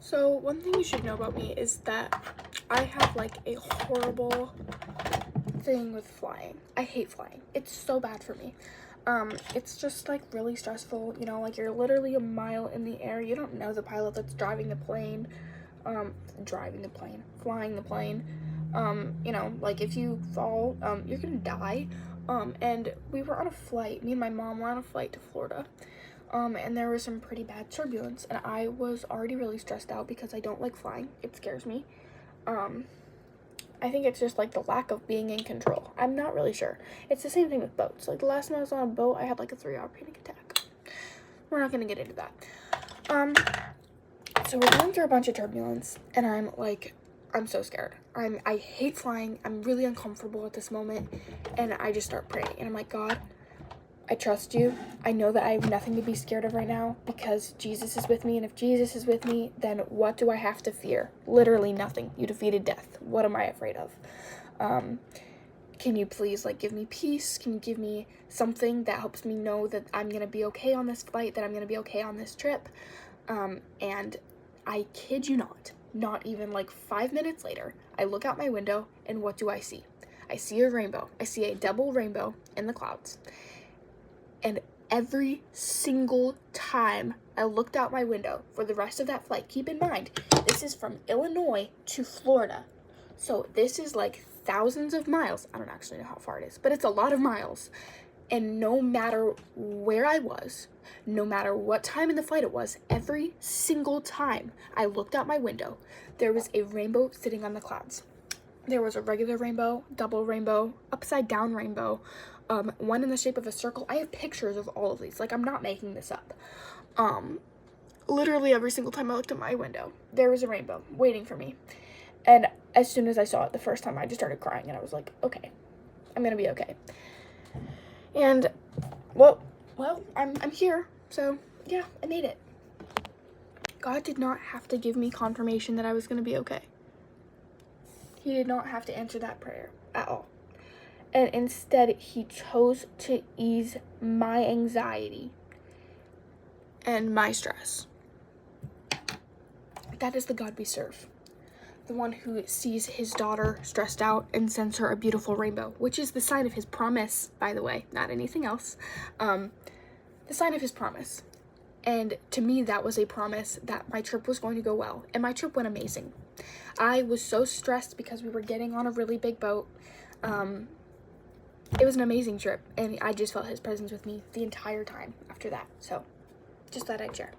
So one thing you should know about me is that I have like a horrible thing with flying. I hate flying. It's so bad for me. It's just like really stressful, you know, like you're literally a mile in the air. You don't know the pilot that's driving the plane, flying the plane. You know, like if you fall, you're gonna die. And we were on a flight, me and my mom were on a flight to Florida. And there was some pretty bad turbulence, and I was already really stressed out because I don't like flying. It scares me. I think it's just like the lack of being in control. I'm not really sure. It's the same thing with boats. Like the last time I was on a boat, I had like a 3-hour panic attack. We're not gonna get into that. So we're going through a bunch of turbulence, and I'm so scared. I hate flying. I'm really uncomfortable at this moment, and I just start praying, and I'm like, God, I trust you. I know that I have nothing to be scared of right now because Jesus is with me. And if Jesus is with me, then what do I have to fear? Literally nothing. You defeated death. What am I afraid of? Can you please give me peace? Can you give me something that helps me know that I'm going to be okay on this flight, that I'm going to be okay on this trip? And I kid you not even 5 minutes later, I look out my window and what do I see? I see a rainbow. I see a double rainbow in the clouds. And every single time I looked out my window for the rest of that flight, keep in mind, this is from Illinois to Florida. So this is thousands of miles. I don't actually know how far it is, but it's a lot of miles. And no matter where I was, no matter what time in the flight it was, every single time I looked out my window, there was a rainbow sitting on the clouds. There was a regular rainbow, double rainbow, upside down rainbow, one in the shape of a circle. I have pictures of all of these. I'm not making this up. Literally every single time I looked at my window, there was a rainbow waiting for me. And as soon as I saw it the first time, I just started crying, and I was like, okay, I'm gonna be okay. And well, I'm here. So yeah, I made it. God did not have to give me confirmation that I was gonna be okay. He did not have to answer that prayer at all. And instead, he chose to ease my anxiety and my stress. That is the God we serve. The one who sees his daughter stressed out and sends her a beautiful rainbow, which is the sign of his promise, by the way, not anything else. The sign of his promise. And to me, that was a promise that my trip was going to go well. And my trip went amazing. I was so stressed because we were getting on a really big boat. It was an amazing trip, and I just felt his presence with me the entire time after that. So, just thought I'd share.